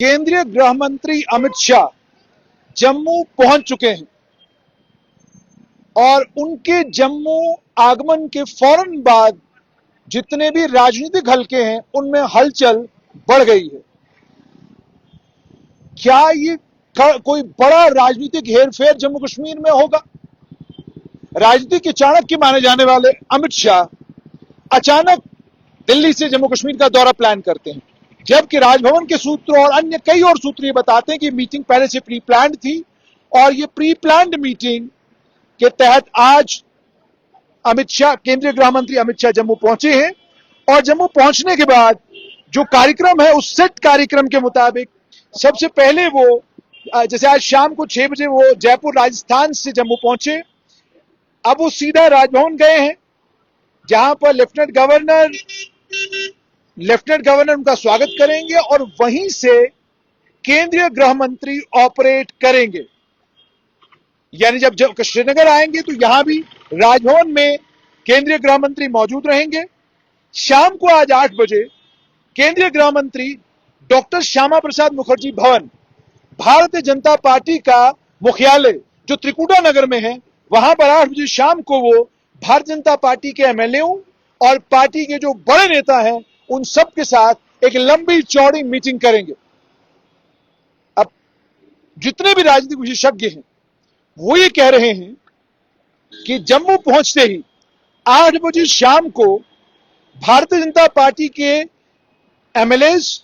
केंद्रीय गृह मंत्री अमित शाह जम्मू पहुंच चुके हैं और उनके जम्मू आगमन के फौरन बाद जितने भी राजनीतिक हलके हैं उनमें हलचल बढ़ गई है। क्या ये कोई बड़ा राजनीतिक हेरफेर जम्मू कश्मीर में होगा? राजनीति के चाणक्य माने जाने वाले अमित शाह अचानक दिल्ली से जम्मू कश्मीर का दौरा प्लान करते हैं, जबकि राजभवन के सूत्र और अन्य कई और सूत्र ये बताते हैं कि मीटिंग पहले से प्री प्लान्ड थी और ये प्री प्लान्ड मीटिंग के तहत आज अमित शाह, केंद्रीय गृह मंत्री अमित शाह जम्मू पहुंचे हैं और जम्मू पहुंचने के बाद जो कार्यक्रम है उस सेट कार्यक्रम के मुताबिक सबसे पहले वो जैसे आज शाम को 6 बजे वो जयपुर राजस्थान से जम्मू पहुंचे, अब वो सीधा राजभवन गए हैं जहां पर लेफ्टिनेंट गवर्नर उनका स्वागत करेंगे और वहीं से केंद्रीय गृह मंत्री ऑपरेट करेंगे। यानी जब श्रीनगर आएंगे तो यहां भी राजभवन में केंद्रीय गृह मंत्री मौजूद रहेंगे। शाम को आज 8 बजे केंद्रीय गृह मंत्री डॉक्टर श्यामा प्रसाद मुखर्जी भवन, भारतीय जनता पार्टी का मुख्यालय जो त्रिकुटा नगर में है, वहां पर 8 बजे शाम को वो भारतीय जनता पार्टी के एमएलएओं और पार्टी के जो बड़े नेता हैं उन सब के साथ एक लंबी चौड़ी मीटिंग करेंगे। अब जितने भी राजनीतिक विशेषज्ञ हैं वो ये कह रहे हैं कि जम्मू पहुंचते ही 8 बजे शाम को भारतीय जनता पार्टी के एमएलएज,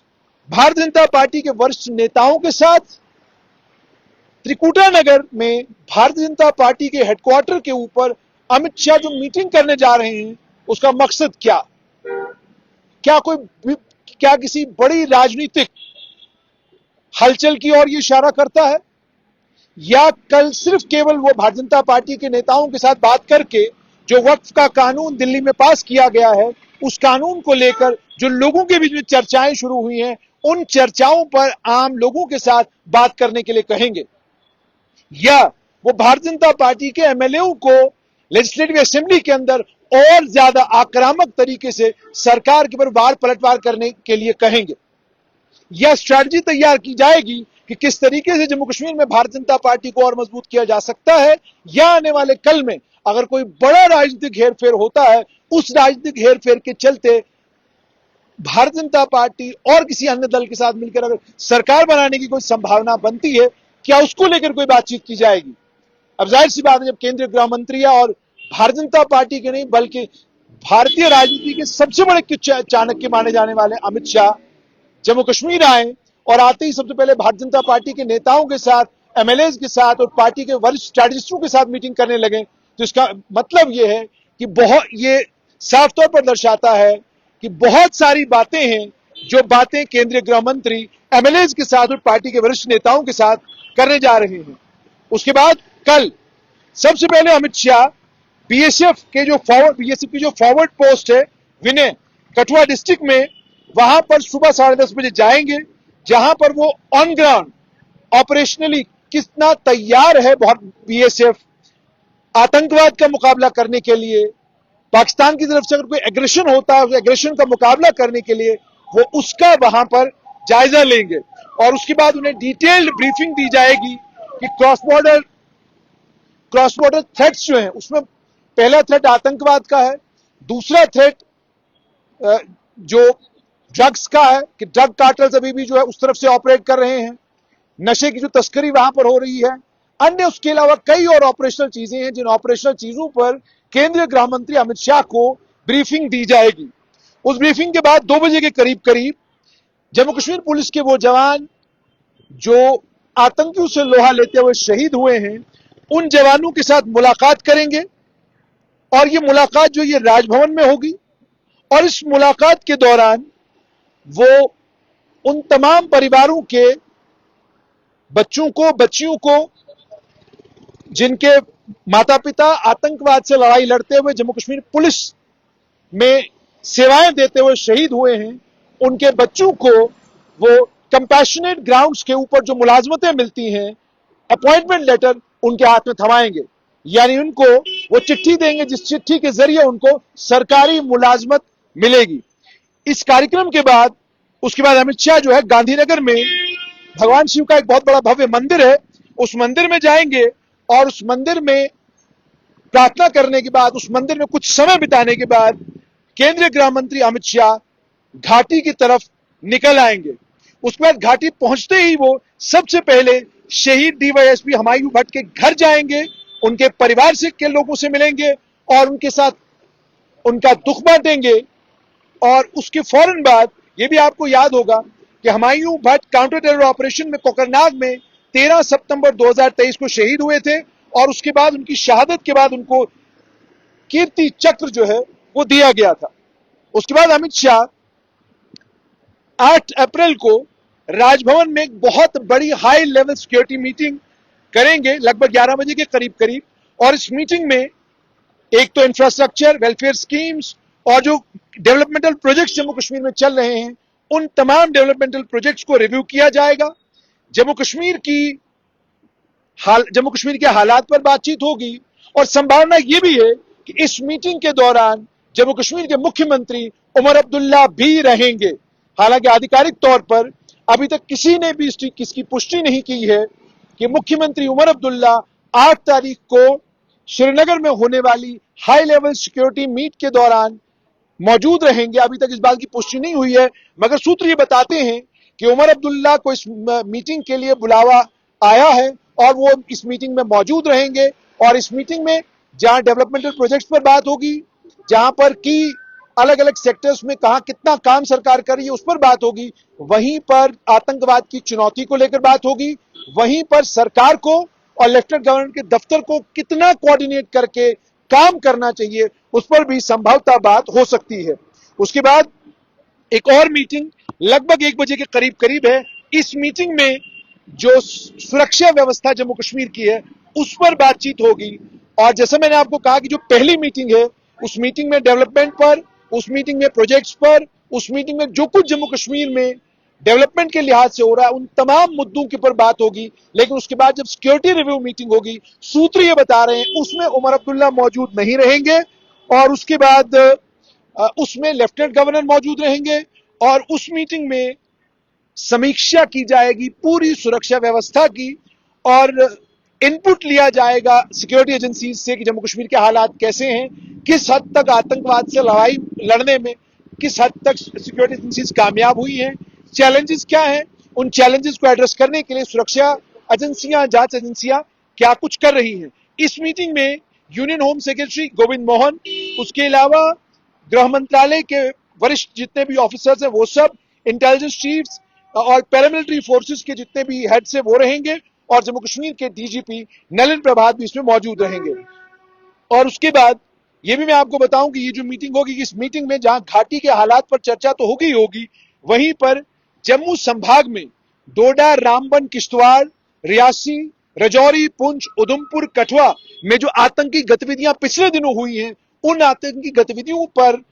भारतीय जनता पार्टी के वरिष्ठ नेताओं के साथ त्रिकुटा नगर में भारतीय जनता पार्टी के हेडक्वार्टर के ऊपर अमित शाह जो मीटिंग करने जा रहे हैं उसका मकसद क्या किसी बड़ी राजनीतिक हलचल की ओर ये इशारा करता है, या कल सिर्फ केवल वो भारतीय जनता पार्टी के नेताओं के साथ बात करके जो वक्फ का कानून दिल्ली में पास किया गया है उस कानून को लेकर जो लोगों के बीच में चर्चाएं शुरू हुई हैं उन चर्चाओं पर आम लोगों के साथ बात करने के लिए कहेंगे, या वो भारतीय जनता पार्टी के एमएलएओं को लेजिस्लेटिव असेंबली के अंदर और ज्यादा आक्रामक तरीके से सरकार के ऊपर वार पलटवार करने के लिए कहेंगे, या स्ट्रैटेजी तैयार की जाएगी कि किस तरीके से जम्मू कश्मीर में भारतीय जनता पार्टी को और मजबूत किया जा सकता है, या आने वाले कल में अगर कोई बड़ा राजनीतिक हेरफेर होता है उस राजनीतिक हेरफेर के चलते भारतीय जनता पार्टी और किसी अन्य दल के साथ मिलकर अगर सरकार बनाने की कोई संभावना बनती है, क्या उसको लेकर कोई बातचीत की जाएगी। अब जाहिर सी बात है जब केंद्रीय गृह मंत्री और भारतीय जनता पार्टी के नहीं बल्कि भारतीय राजनीति के सबसे बड़े चाणक्य माने जाने वाले अमित शाह जम्मू कश्मीर आए और आते ही सबसे पहले भारतीय जनता पार्टी के नेताओं के साथ, एमएलएज के साथ और पार्टी के वरिष्ठ स्ट्रैटेजिस्टों के साथ मीटिंग करने लगे, तो इसका मतलब यह है कि ये साफ तौर पर दर्शाता है कि बहुत सारी बातें हैं जो बातें केंद्रीय गृह मंत्री एमएलएज के साथ और पार्टी के वरिष्ठ नेताओं के साथ करने जा रहे हैं। उसके बाद कल सबसे पहले अमित शाह बीएसएफ की जो फॉरवर्ड पोस्ट है विनय, कठुआ डिस्ट्रिक्ट में, वहां पर सुबह 10:30 बजे जाएंगे, जहां पर वो ऑन ग्राउंड ऑपरेशनली कितना तैयार है बीएसएफ आतंकवाद का मुकाबला करने के लिए, पाकिस्तान की तरफ से अगर कोई एग्रेशन होता है उस एग्रेशन का मुकाबला करने के लिए वो उसका वहां पर जायजा लेंगे और उसके बाद उन्हें डिटेल्ड ब्रीफिंग दी जाएगी कि क्रॉस बॉर्डर थ्रेट्स जो हैं उसमें पहला थ्रेट आतंकवाद का है, दूसरा थ्रेट जो ड्रग्स का है कि ड्रग कार्टेल्स अभी भी जो है उस तरफ से ऑपरेट कर रहे हैं, नशे की जो तस्करी वहां पर हो रही है, अन्य उसके अलावा कई और ऑपरेशनल चीजें हैं जिन ऑपरेशनल चीजों पर केंद्रीय गृह मंत्री अमित शाह को ब्रीफिंग दी जाएगी। उस ब्रीफिंग के बाद 2 बजे के करीब जम्मू कश्मीर पुलिस के वो जवान जो आतंकियों से लोहा लेते हुए शहीद हुए हैं उन जवानों के साथ मुलाकात करेंगे और ये मुलाकात जो ये राजभवन में होगी और इस मुलाकात के दौरान वो उन तमाम परिवारों के बच्चियों को जिनके माता पिता आतंकवाद से लड़ाई लड़ते हुए जम्मू कश्मीर पुलिस में सेवाएं देते हुए शहीद हुए हैं, उनके बच्चों को वो कंपैशनेट ग्राउंड्स के ऊपर जो मुलाजमतें मिलती हैं, अपॉइंटमेंट लेटर उनके हाथ में थमाएंगे, यानी उनको वो चिट्ठी देंगे जिस चिट्ठी के जरिए उनको सरकारी मुलाजमत मिलेगी। इस कार्यक्रम के बाद उसके बाद अमित शाह जो है गांधीनगर में भगवान शिव का एक बहुत बड़ा भव्य मंदिर है, उस मंदिर में जाएंगे और उस मंदिर में प्रार्थना करने के बाद, उस मंदिर में कुछ समय बिताने के बाद केंद्रीय गृह मंत्री अमित शाह घाटी की तरफ निकल आएंगे। उसके बाद घाटी पहुंचते ही वो सबसे पहले शहीद डीवाईएसपी हुमायूं भट्ट के घर जाएंगे, उनके परिवार से के लोगों से मिलेंगे और उनके साथ उनका दुख बांटेंगे। और उसके फौरन बाद ये भी आपको याद होगा कि Humayun Bhatt counter terror operation में कोकरनाग में 13 सितंबर 2023 को शहीद हुए थे और उसके बाद उनकी शहादत के बाद उनको कीर्ति चक्र जो है वो दिया गया था। उसके बाद अमित शाह 8 अप्रैल को राजभवन में एक बहुत बड़ी हाई लेवल सिक्योरिटी मीटिंग करेंगे, लगभग 11 बजे के करीब करीब। और इस मीटिंग में एक तो इंफ्रास्ट्रक्चर, वेलफेयर स्कीम्स और जो डेवलपमेंटल प्रोजेक्ट्स जम्मू कश्मीर में चल रहे हैं, उन तमाम डेवलपमेंटल प्रोजेक्ट्स को रिव्यू किया जाएगा। जम्मू कश्मीर के हालात पर बातचीत होगी और संभावना यह भी है कि इस मीटिंग के दौरान जम्मू कश्मीर के मुख्यमंत्री उमर अब्दुल्ला भी रहेंगे। हालांकि आधिकारिक तौर पर अभी तक किसी ने भी इसकी पुष्टि नहीं की है कि मुख्यमंत्री उमर अब्दुल्ला 8 तारीख को श्रीनगर में होने वाली हाई लेवल सिक्योरिटी मीट के दौरान मौजूद रहेंगे। अभी तक इस बात की पुष्टि नहीं हुई है, मगर सूत्र ये बताते हैं कि उमर अब्दुल्ला को इस मीटिंग के लिए बुलावा आया है और वो इस मीटिंग में मौजूद रहेंगे। और इस मीटिंग में जहां डेवलपमेंटल प्रोजेक्ट्स पर बात होगी, जहां पर की अलग अलग सेक्टर्स में कहां कितना काम सरकार कर रही है उस पर बात होगी, वहीं पर आतंकवाद की चुनौती को लेकर बात होगी, वहीं पर सरकार को और लेफ्टिनेंट गवर्नर के दफ्तर को कितना कोऑर्डिनेट करके काम करना चाहिए उस पर भी संभवतः बात हो सकती है। उसके बाद एक और मीटिंग लगभग 1 बजे के करीब करीब है। इस मीटिंग में जो सुरक्षा व्यवस्था जम्मू कश्मीर की है उस पर बातचीत होगी। और जैसे मैंने आपको कहा कि जो पहली मीटिंग है उस मीटिंग में डेवलपमेंट पर, उस मीटिंग में प्रोजेक्ट्स पर, उस मीटिंग में जो कुछ जम्मू कश्मीर में डेवलपमेंट के लिहाज से हो रहा है उन तमाम मुद्दों के ऊपर बात होगी। लेकिन उसके बाद जब सिक्योरिटी रिव्यू मीटिंग होगी, सूत्र ये बता रहे हैं उसमें उमर अब्दुल्ला मौजूद नहीं रहेंगे और उसके बाद उसमें लेफ्टिनेंट गवर्नर मौजूद रहेंगे और उस मीटिंग में समीक्षा की जाएगी पूरी सुरक्षा व्यवस्था की और इनपुट लिया जाएगा सिक्योरिटी एजेंसीज से कि जम्मू कश्मीर के हालात कैसे हैं, किस हद तक आतंकवाद से लड़ाई लड़ने में किस हद तक सिक्योरिटी एजेंसीज कामयाब हुई हैं, चैलेंजेस क्या हैं, उन चैलेंजेस को एड्रेस करने के लिए सुरक्षा एजेंसियां, जांच एजेंसियां क्या कुछ कर रही हैं। इस मीटिंग में union home secretary Govind Mohan, उसके अलावा गृह मंत्रालय के वरिष्ठ जितने भी ऑफिसर्स हैं वो सब, इंटेलिजेंस चीफ्स और पैरामिलिट्री फोर्सेस के जितने भी हेड्स हैं वो रहेंगे और जम्मू कश्मीर के डीजीपी नलिन प्रभात भी इसमें मौजूद रहेंगे। और उसके बाद ये भी मैं आपको बताऊं कि ये जो मीटिंग होगी, इस मीटिंग में जहां घाटी के हालात पर चर्चा तो होगी ही होगी, वहीं पर जम्मू संभाग में डोडा, रामबन, किश्तवाड़, रियासी, राजौरी, पुंछ, उधमपुर, कठुआ में जो आतंकी गतिविधियां पिछले दिनों हुई हैं, उन आतंकी गतिविधियों पर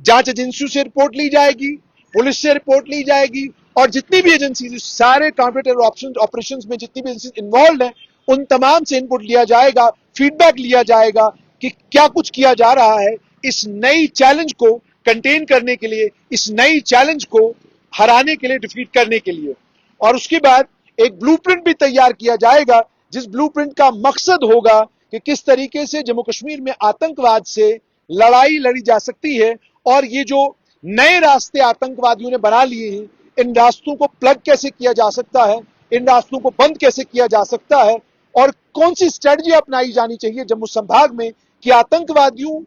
जांच एजेंसियों से रिपोर्ट ली जाएगी, पुलिस से रिपोर्ट ली जाएगी और जितनी भी एजेंसी, सारे काउंटर टेरर ऑपरेशंस में जितनी भी एजेंसी इन्वॉल्व हैं, उन तमाम से इनपुट लिया जाएगा, फीडबैक लिया जाएगा कि क्या कुछ किया जा रहा है इस नई चैलेंज को कंटेन करने के लिए, इस नई चैलेंज को हराने के लिए, डिफीट करने के लिए। और उसके बाद एक ब्लूप्रिंट भी तैयार किया जाएगा जिस ब्लूप्रिंट का मकसद होगा कि किस तरीके से जम्मू कश्मीर में आतंकवाद से लड़ाई लड़ी जा सकती है और ये जो नए रास्ते आतंकवादियों ने बना लिए हैं, इन रास्तों को प्लग कैसे किया जा सकता है, इन रास्तों को बंद कैसे किया जा सकता है और कौन सी स्ट्रेटजी अपनाई जानी चाहिए जम्मू संभाग में कि आतंकवादियों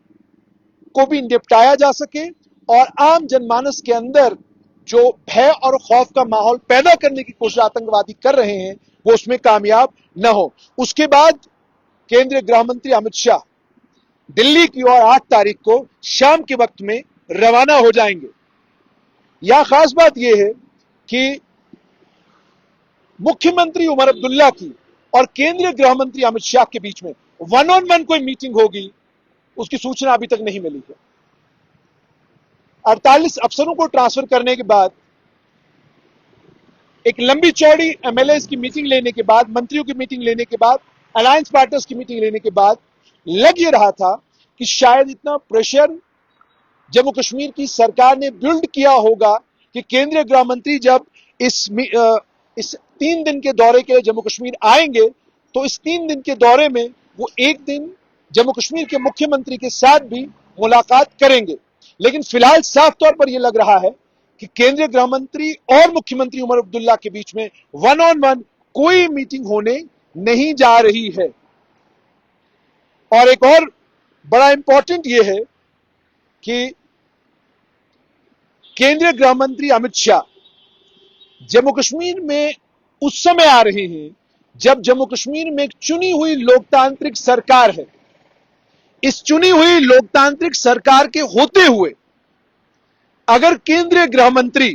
को भी निपटाया जा सके और आम जनमानस के अंदर जो भय और खौफ का माहौल पैदा करने की कोशिश आतंकवादी कर रहे हैं वो उसमें कामयाब न हो। उसके बाद केंद्रीय गृह मंत्री अमित शाह दिल्ली की ओर 8 तारीख को शाम के वक्त में रवाना हो जाएंगे। यह खास बात यह है कि मुख्यमंत्री उमर अब्दुल्ला की और केंद्रीय गृह मंत्री अमित शाह के बीच में 1-on-1 कोई मीटिंग होगी उसकी सूचना अभी तक नहीं मिली है। 48 अफसरों को ट्रांसफर करने के बाद, एक लंबी चौड़ी एमएलए की मीटिंग लेने के बाद, मंत्रियों की मीटिंग लेने के बाद, अलायंस पार्टनर्स की मीटिंग लेने के बाद लग ये रहा था कि शायद इतना प्रेशर जम्मू कश्मीर की सरकार ने बिल्ड किया होगा कि केंद्रीय गृह मंत्री जब इस इस 3 दिन के दौरे के लिए जम्मू कश्मीर आएंगे तो इस 3 दिन के दौरे में वो एक दिन जम्मू कश्मीर के मुख्यमंत्री के साथ भी मुलाकात करेंगे। लेकिन फिलहाल साफ तौर पर यह लग रहा है कि केंद्रीय गृह मंत्री और मुख्यमंत्री उमर अब्दुल्ला के बीच में वन ऑन वन कोई मीटिंग होने नहीं जा रही है। और एक और बड़ा इंपॉर्टेंट यह है कि केंद्रीय गृह मंत्री अमित शाह जम्मू कश्मीर में उस समय आ रहे हैं जब जम्मू कश्मीर में एक चुनी हुई लोकतांत्रिक सरकार है। इस चुनी हुई लोकतांत्रिक सरकार के होते हुए अगर केंद्रीय गृह मंत्री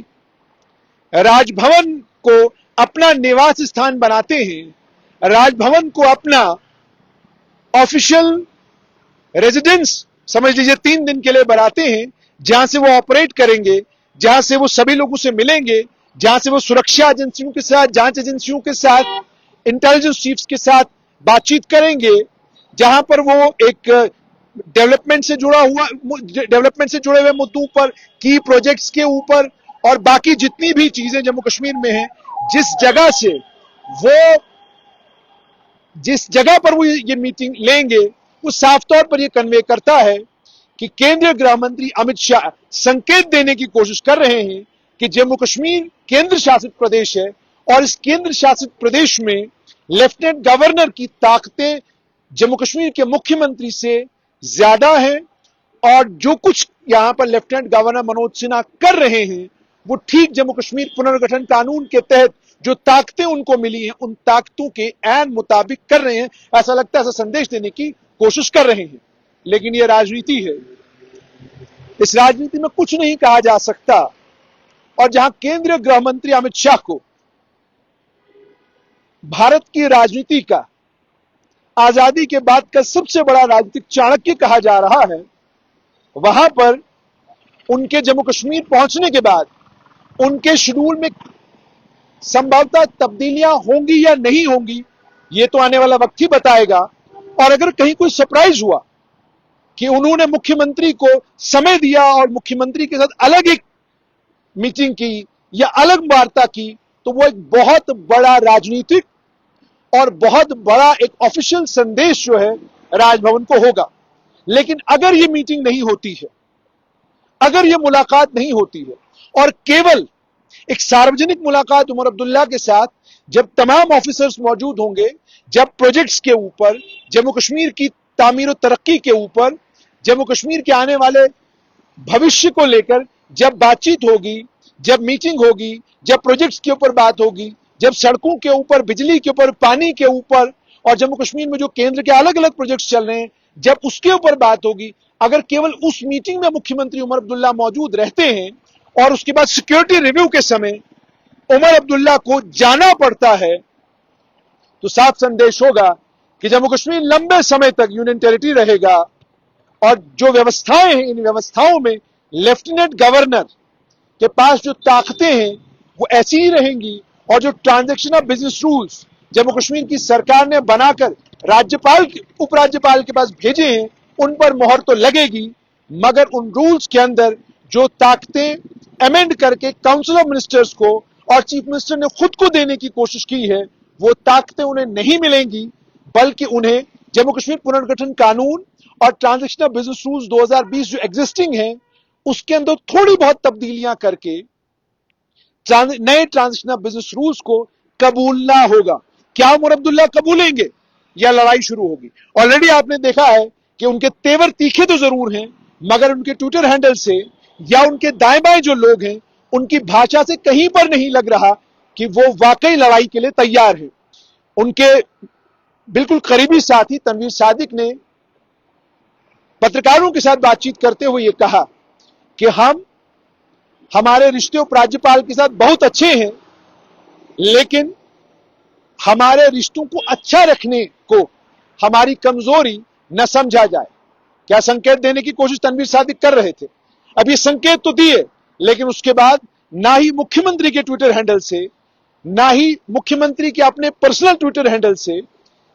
राजभवन को अपना निवास स्थान बनाते हैं, राजभवन को अपना ऑफिशियल रेजिडेंस समझ लीजिए 3 दिन के लिए बनाते हैं, जहां से वो ऑपरेट करेंगे, जहां से वो सभी लोगों से मिलेंगे, जहां से वो सुरक्षा एजेंसियों के साथ, जांच एजेंसियों के साथ, इंटेलिजेंस चीफ्स के साथ बातचीत करेंगे, जहां पर वो एक डेवलपमेंट से जुड़े हुए मुद्दों पर, की प्रोजेक्ट्स के ऊपर और बाकी जितनी भी चीजें जम्मू कश्मीर में हैं, जिस जगह पर वो ये मीटिंग लेंगे, वो साफ तौर पर ये कन्वे करता है कि केंद्रीय गृह मंत्री अमित शाह संकेत देने की कोशिश कर रहे हैं कि जम्मू कश्मीर केंद्र शासित प्रदेश है और इस केंद्र शासित प्रदेश में लेफ्टिनेंट गवर्नर की ताकतें जम्मू कश्मीर के मुख्यमंत्री से ज्यादा है और जो कुछ यहां पर लेफ्टिनेंट गवर्नर मनोज सिन्हा कर रहे हैं वो ठीक जम्मू कश्मीर पुनर्गठन कानून के तहत जो ताकतें उनको मिली हैं उन ताकतों के ऐन मुताबिक कर रहे हैं। ऐसा लगता है, ऐसा संदेश देने की कोशिश कर रहे हैं। लेकिन यह राजनीति है, इस राजनीति में कुछ नहीं कहा जा सकता। और जहां केंद्रीय गृह मंत्री अमित शाह को भारत की राजनीति का आजादी के बाद का सबसे बड़ा राजनीतिक चाणक्य कहा जा रहा है, वहां पर उनके जम्मू कश्मीर पहुंचने के बाद उनके शेड्यूल में संभवतः तब्दीलियां होंगी या नहीं होंगी, यह तो आने वाला वक्त ही बताएगा। और अगर कहीं कोई सरप्राइज हुआ कि उन्होंने मुख्यमंत्री को समय दिया और मुख्यमंत्री के साथ अलग एक मीटिंग की या अलग वार्ता की, तो वो एक बहुत बड़ा राजनीतिक और बहुत बड़ा एक ऑफिशियल संदेश जो है राजभवन को होगा। लेकिन अगर ये मीटिंग नहीं होती है, अगर ये मुलाकात नहीं होती है और केवल एक सार्वजनिक मुलाकात उमर अब्दुल्ला के साथ, जब तमाम ऑफिसर्स मौजूद होंगे, जब प्रोजेक्ट्स के ऊपर, जम्मू कश्मीर की तामीर और तरक्की के ऊपर, जम्मू कश्मीर के आने वाले भविष्य को लेकर जब बातचीत होगी, जब मीटिंग होगी, जब प्रोजेक्ट्स के ऊपर बात होगी, जब सड़कों के ऊपर, बिजली के ऊपर, पानी के ऊपर और जम्मू कश्मीर में जो केंद्र के अलग अलग प्रोजेक्ट्स चल रहे हैं, जब उसके ऊपर बात होगी, अगर केवल उस मीटिंग में मुख्यमंत्री उमर अब्दुल्ला मौजूद रहते हैं और उसके बाद सिक्योरिटी रिव्यू के समय उमर अब्दुल्ला को जाना पड़ता है, तो साफ संदेश होगा कि जम्मू कश्मीर लंबे समय तक यूनियन टेरिटरी रहेगा और जो व्यवस्थाएं हैं, इन व्यवस्थाओं में लेफ्टिनेंट गवर्नर के पास जो ताकतें हैं वो ऐसी ही रहेंगी और जो transaction of business rules Jammu Kashmir की सरकार ने बनाकर राज्यपाल, उपराज्यपाल के पास भेजे हैं, उन पर मोहर तो लगेगी, मगर उन रूल्स के अंदर जो ताकतें अमेंड करके काउंसिल ऑफ मिनिस्टर्स को और चीफ मिनिस्टर ने खुद को देने की कोशिश की है, वो ताकतें उन्हें नहीं मिलेंगी, बल्कि उन्हें जम्मू कश्मीर पुनर्गठन कानून और ट्रांजैक्शन ऑफ बिजनेस रूल्स 2020 जो एग्जिस्टिंग है उसके अंदर थोड़ी बहुत तब्दीलियां करके नए ट्रांजैक्शन ऑफ बिजनेस रूल्स को कबूलना होगा। क्या उमर अब्दुल्ला कबूलेंगे या लड़ाई शुरू होगी? ऑलरेडी आपने देखा है कि उनके तेवर तीखे तो जरूर हैं, मगर उनके ट्विटर हैंडल से या उनके दाएं बाएं जो लोग हैं उनकी भाषा से कहीं पर नहीं लग रहा कि वो वाकई लड़ाई के लिए तैयार है। उनके बिल्कुल करीबी साथी तनवीर सादिक ने पत्रकारों के साथ बातचीत करते हुए ये कहा कि हमारे रिश्ते उपराज्यपाल के साथ बहुत अच्छे हैं, लेकिन हमारे रिश्तों को अच्छा रखने को हमारी कमजोरी न समझा जाए। क्या संकेत देने की कोशिश तनवीर सादिक कर रहे थे? अब ये संकेत तो दिए, लेकिन उसके बाद ना ही मुख्यमंत्री के ट्विटर हैंडल से, ना ही मुख्यमंत्री के अपने पर्सनल ट्विटर हैंडल से,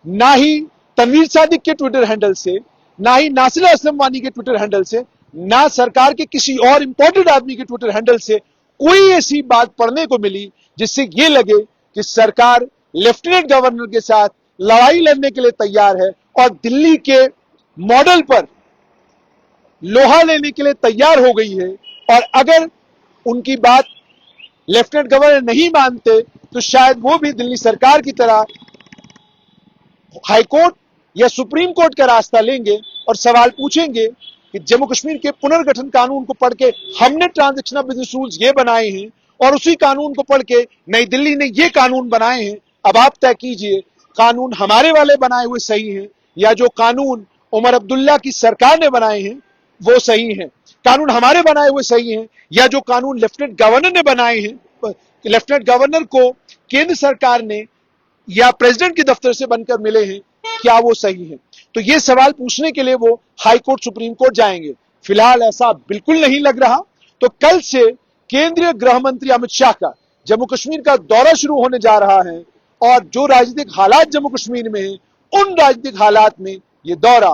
ना ही तनवीर सादिक के ट्विटर हैंडल से, ना ही नासिर असलम वानी के ट्विटर हैंडल से, ना सरकार के किसी और इंपॉर्टेंट आदमी के ट्विटर हैंडल से कोई ऐसी बात पढ़ने को मिली जिससे ये लगे कि सरकार लेफ्टिनेंट गवर्नर के साथ लड़ाई लड़ने के लिए तैयार है और दिल्ली के मॉडल पर लोहा लेने के लिए तैयार हो गई है। और अगर उनकी बात लेफ्टिनेंट गवर्नर नहीं मानते तो शायद वो भी दिल्ली सरकार की तरह हाईकोर्ट या सुप्रीम कोर्ट का रास्ता लेंगे और सवाल पूछेंगे कि जम्मू कश्मीर के पुनर्गठन कानून को पढ़ के हमने ट्रांजैक्शन बिजनेस रूल्स ये बनाए हैं और उसी कानून को पढ़ के नई दिल्ली ने ये कानून बनाए हैं। अब आप तय कीजिए, कानून हमारे वाले बनाए हुए सही हैं या जो कानून उमर अब्दुल्ला की सरकार ने बनाए हैं वो सही हैं? कानून हमारे बनाए हुए सही हैं या जो कानून लेफ्टिनेंट गवर्नर ने बनाए हैं, लेफ्टिनेंट गवर्नर को केंद्र सरकार ने या प्रेसिडेंट के दफ्तर से बनकर मिले हैं, क्या वो सही है? तो ये सवाल पूछने के लिए वो हाई कोर्ट सुप्रीम कोर्ट जाएंगे। फिलहाल ऐसा बिल्कुल नहीं लग रहा। तो कल से केंद्रीय गृह मंत्री अमित शाह का जम्मू कश्मीर का दौरा शुरू होने जा रहा है और जो राजनीतिक हालात जम्मू कश्मीर में है उन राजनीतिक हालात में ये दौरा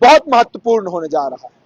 बहुत महत्वपूर्ण होने जा रहा है।